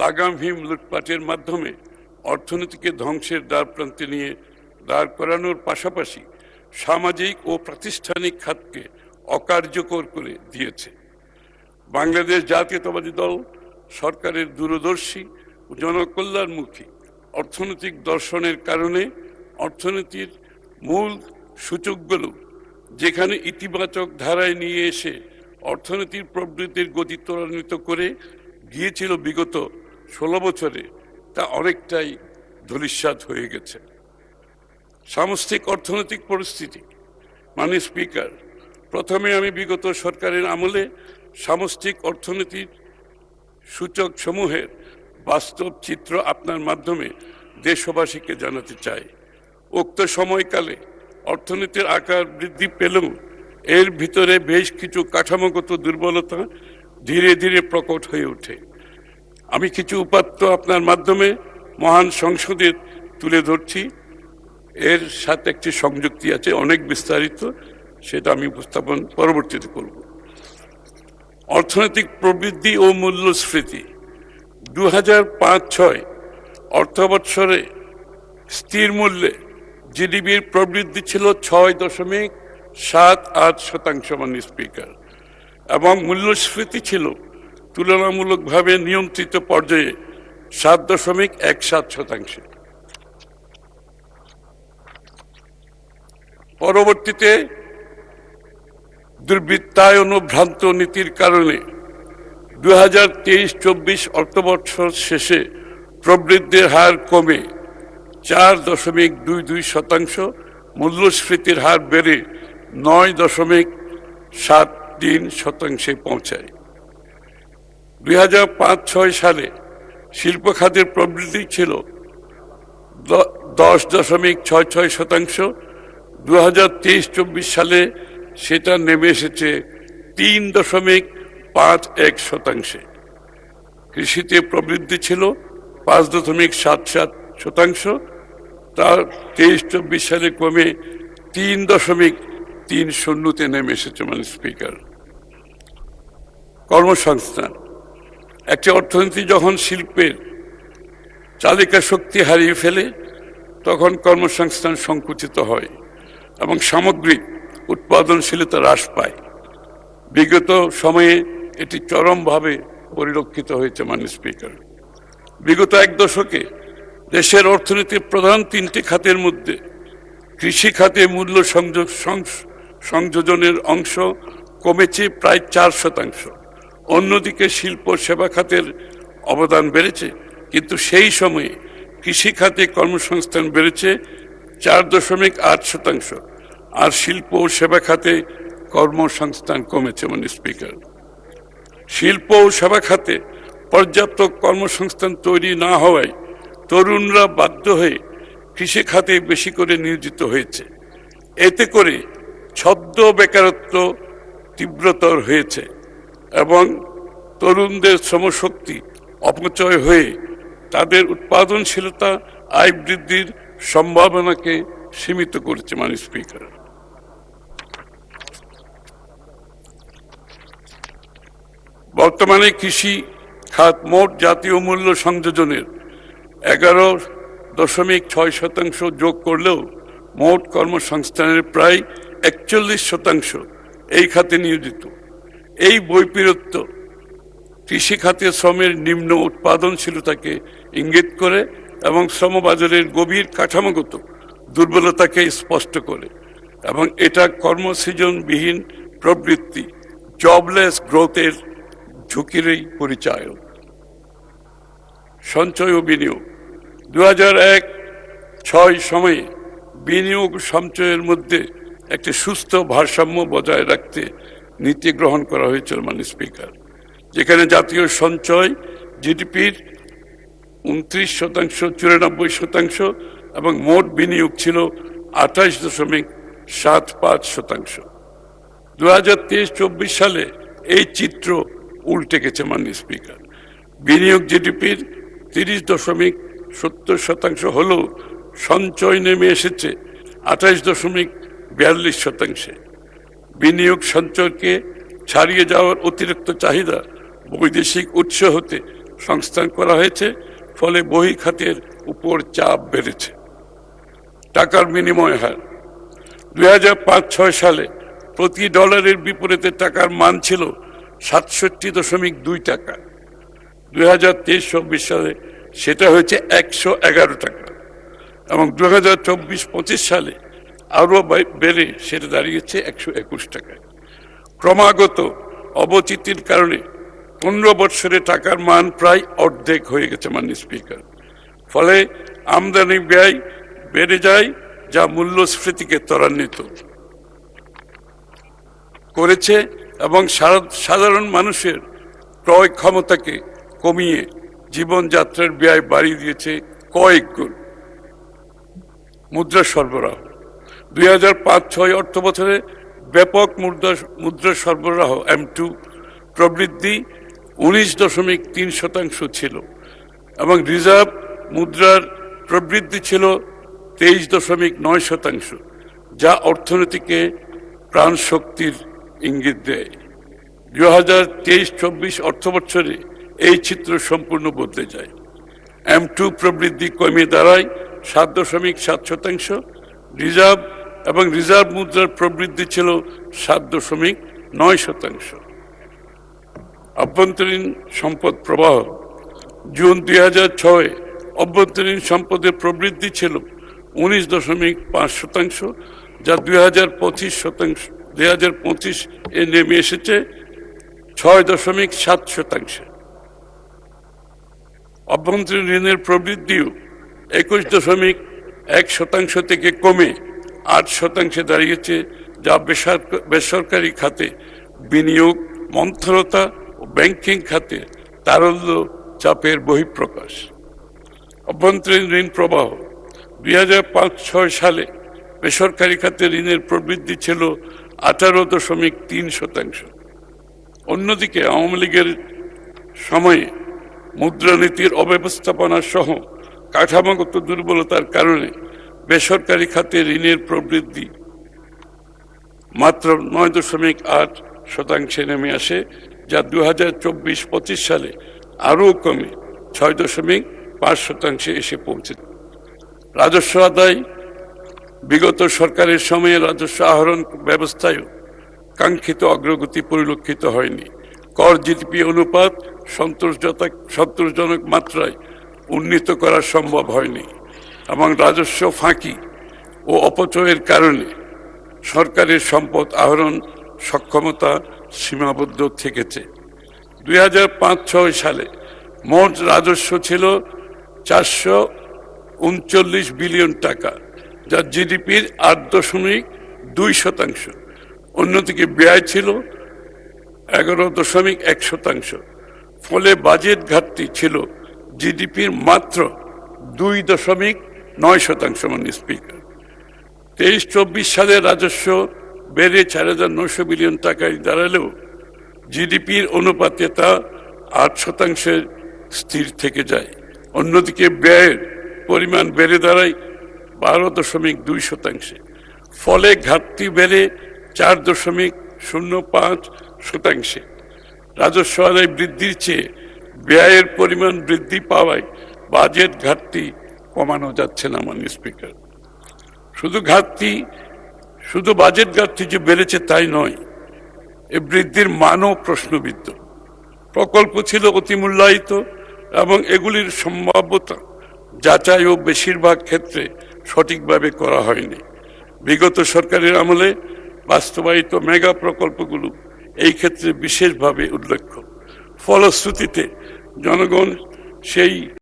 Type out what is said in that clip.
লাগাম ভীম লুটপাটের মাধ্যমে অর্থনীতিকে ধ্বংসের দ্বারপ্রান্তে নিয়ে দাঁড় করানোর পাশাপাশি সামাজিক ও প্রাতিষ্ঠানিক খাতকে অকার্যকর করে দিয়েছে। বাংলাদেশ জাতীয়তাবাদী দল সরকারের দূরদর্শী ও জনকল্যাণমুখী অর্থনৈতিক দর্শনের কারণে অর্থনীতির মূল সূচকগুলো যেখানে ইতিবাচক ধারায় নিয়ে এসে অর্থনীতির প্রবৃদ্ধির গতি ত্বরান্বিত করে গিয়েছিল বিগত 16 বছরে, তা অনেকটাই ধূলিসাৎ হয়ে গেছে। সামষ্টিক অর্থনৈতিক পরিস্থিতি, মাননীয় স্পিকার, প্রথমে আমি বিগত সরকারের আমলে সামষ্টিক অর্থনীতির সূচক সমূহের বাস্তব চিত্র আপনার মাধ্যমে দেশবাসীকে জানাতে চাই। উক্ত সময়কালে অর্থনীতির আকার বৃদ্ধি পেলেও এর ভিতরে বেশ কিছু কাঠামোগত দুর্বলতা ধীরে ধীরে প্রকট হয়ে ওঠে। আমি কিছু উপাত্ত আপনার মাধ্যমে মহান সংসদে তুলে ধরছি। এর সাথে একটি সংযুক্তি আছে, অনেক বিস্তারিত, সেটা আমি উপস্থাপন পরবর্তীতে করব। অর্থনৈতিক প্রবৃদ্ধি ও মূল্যস্ফীতি 2005-06 অর্থবৎসরে স্থির মূল্যে জিডিপির প্রবৃদ্ধি ছিল 6.78%, মাননীয় স্পিকার, এবং মূল্যস্ফীতি ছিল তুলনামূলকভাবে নিয়ন্ত্রিত পর্যায়ে 7.17%। পরবর্তীতে দুর্বৃত্তায়ন ও ভ্রান্ত নীতির কারণে 2023-24 অর্থবৎসর শেষে প্রবৃদ্ধির হার কমে 4.22%, মূল্যস্ফীতির হার বেড়ে 9.73% পৌঁছায়। 2005-06 সালে শিল্প খাতের প্রবৃদ্ধি ছিল 10.66%, 2023-24 সালে সেটা নেমে এসেছে 3.51%। কৃষিতে প্রবৃদ্ধি ছিল 5.77%, তার 23-24 সালে কমে 3.30-তে নেমে এসেছে, মাননীয় স্পিকার। কর্মসংস্থান, একটি অর্থনীতি যখন শিল্পের চালিকা শক্তি হারিয়ে ফেলে তখন কর্মসংস্থান সংকুচিত হয় এবং সামগ্রিক উৎপাদনশীলতা হ্রাস পায়। বিগত সময়ে এটি চরমভাবে পরিলক্ষিত হয়েছে, মাননীয় স্পিকার। বিগত এক দশকে দেশের অর্থনীতির প্রধান 3টি খাতের মধ্যে কৃষি খাতে মূল্য সংযোজনের অংশ কমেছে প্রায় 4%। অন্যদিকে শিল্প সেবা খাতের অবদান বেড়েছে, কিন্তু সেই সময়ে কৃষি খাতে কর্মসংস্থান বেড়েছে 4.8%, আর শিল্প ও সেবা খাতে কর্মসংস্থান কমেছে, মাননীয় স্পিকার। শিল্প ও সেবা খাতে পর্যাপ্ত কর্মসংস্থান তৈরি না হওয়ায় তরুণরা বাধ্য হয়ে কৃষি খাতে বেশি করে নিয়োজিত হয়েছে। এতে করে ছদ্ম বেকারত্ব তীব্রতর হয়েছে এবং তরুণদের শ্রমশক্তি অপচয় হয়ে তাদের উৎপাদনশীলতা, আয় বৃদ্ধির সম্ভাবনাকে সীমিত করেছে, মাননীয় স্পিকার। বর্তমানে কৃষি খাত মোট জাতীয় মূল্য সংযোজনের 11.6% যোগ করলেও মোট কর্মসংস্থানের প্রায় 41% এই খাতে নিয়োজিত। এই বৈপরীত্য কৃষি খাতে শ্রমের নিম্ন উৎপাদনশীলতাকে ইঙ্গিত করে এবং শ্রমবাজারের গভীর কাঠামোগত দুর্বলতাকে স্পষ্ট করে, এবং এটা কর্মসৃজনবিহীন প্রবৃত্তি, জবলেস গ্রোথের ঝুঁকিরই পরিচায়ক। সঞ্চয় ও বিনিয়োগ 2001-06 সময়ে বিনিয়োগ সঞ্চয়ের মধ্যে একটি সুস্থ ভারসাম্য বজায় রাখতে নীতি গ্রহণ করা হয়েছিল, মাননীয় স্পিকার, যেখানে জাতীয় সঞ্চয় জিডিপির 29%, 94% এবং মোট বিনিয়োগ ছিল 28.75%। 2023-24 সালে এই চিত্র উল্টে গেছে, মাননীয় স্পিকার। বিনিয়োগ জিডিপির 30.70% হলেও সঞ্চয় নেমে এসেছে 28.42%। বিনিয়োগ সঞ্চয়কে ছাড়িয়ে যাওয়ার অতিরিক্ত চাহিদা বৈদেশিক উৎস হতে সংস্থান করা হয়েছে, ফলে বহিঃখাতের উপর চাপ বেড়েছে। টাকার বিনিময় হার 2005-06 সালে প্রতি ডলারের বিপরীতে টাকার মান ছিল 67.2 টাকা। 2023-24 সালে সেটা হয়েছে 111 টাকা এবং 2024-25 সালে আরো বেড়ে সেটা দাঁড়িয়েছে 121 টাকায়। ক্রমাগত অবচিতির কারণে 15 বছরে টাকার মান প্রায় অর্ধেক হয়ে গেছে মাননীয় স্পিকার। ফলে আমদানি ব্যয় বেড়ে যায়, যা মূল্যস্ফীতিকে ত্বরান্বিত করেছে এবং সাধারণ মানুষের ক্রয় ক্ষমতাকে কমিয়ে জীবনযাত্রার ব্যয় বাড়িয়ে দিয়েছে কয়েক গুণ। মুদ্রা সরবরাহ 2005-06 অর্থ বছরে ব্যাপক মুদ্রা সরবরাহ M2 প্রবৃদ্ধি 19.3% ছিল এবং রিজার্ভ মুদ্রার প্রবৃদ্ধি ছিল 23.9%, যা অর্থনীতিকে প্রাণ শক্তির ইঙ্গিত দেয়। 2023-24 অর্থ বছরে এই চিত্র সম্পূর্ণ বদলে যায়। M2 প্রবৃদ্ধি কমে দাঁড়ায় 7.7%, রিজার্ভ মুদ্রার প্রবৃদ্ধি ছিল 7.9%। অভ্যন্তরীণ সম্পদ প্রবাহ জুন 2006 অভ্যন্তরীণ সম্পদের প্রবৃদ্ধি ছিল 19.5%, যা 2025 এ নেমে এসেছে 6.7%। অভ্যন্তরীণ ঋণের প্রবৃদ্ধিও 21.1% থেকে কমে 8% দাঁড়িয়েছে, যা বেসরকারি খাতে বিনিয়োগ মন্থরতা ও ব্যাংকিং খাতে তারল্য চাপের বহিঃপ্রকাশ। অভ্যন্তরীণ ঋণ প্রবাহ 2005-06 সালে বেসরকারি খাতে ঋণের প্রবৃদ্ধি ছিল 18.3%। অন্যদিকে আওয়ামী লীগের সময়ে মুদ্রানীতির অব্যবস্থাপনা সহ কাঠামোগত দুর্বলতার কারণে বেসরকারি খাতে ঋণের প্রবৃদ্ধি মাত্র 9.8% নেমে আসে, যা 2024-25 সালে আরও কমে 6.5% এসে পৌঁছে। রাজস্ব আদায় বিগত সরকারের সময়ে রাজস্ব আহরণ ব্যবস্থায় কাঙ্ক্ষিত অগ্রগতি পরিলক্ষিত হয়নি। কর জিডিপি অনুপাত সন্তোষজনক মাত্রায় উন্নীত করা সম্ভব হয়নি এবং রাজস্ব ফাঁকি ও অপচয়ের কারণে সরকারের সম্পদ আহরণ সক্ষমতা সীমাবদ্ধ থেকেছে। 2005-06 সালে মোট রাজস্ব ছিল 439 বিলিয়ন টাকা, যা জিডিপির 8.2%। অন্যদিকে ব্যয় ছিল 11.1%। ফলে বাজেট ঘাটতি ছিল জিডিপির মাত্র 2.9%। মাননীয় স্পিকার, 23-24 সালে রাজস্ব বেড়ে 4,900 বিলিয়ন টাকায় দাঁড়ালেও জিডিপির অনুপাতে তা 8% স্থির থেকে যায়। অন্যদিকে ব্যয়ের পরিমাণ বেড়ে দাঁড়ায় 12.2%। ফলে ঘাটতি বেড়ে 4.05%। রাজস্ব আদায় বৃদ্ধির চেয়ে ব্যয়ের পরিমাণ বৃদ্ধি পাওয়ায় বাজেট ঘাটতি কমানো যাচ্ছে না। মাননীয় স্পিকার, শুধু বাজেট ঘাটতি যে বেড়েছে তাই নয়, এ বৃদ্ধির মানও প্রশ্নবিদ্ধ। প্রকল্প ছিল অতিমূল্যায়িত এবং এগুলির সম্ভাব্যতা যাচাই ও বেশিরভাগ ক্ষেত্রে সঠিকভাবে করা হয়নি। বিগত সরকারের আমলে বাস্তবায়িত মেগা প্রকল্পগুলো এই ক্ষেত্রে বিশেষভাবে উল্লেখ্য। ফলশ্রুতিতে জনগণ সেই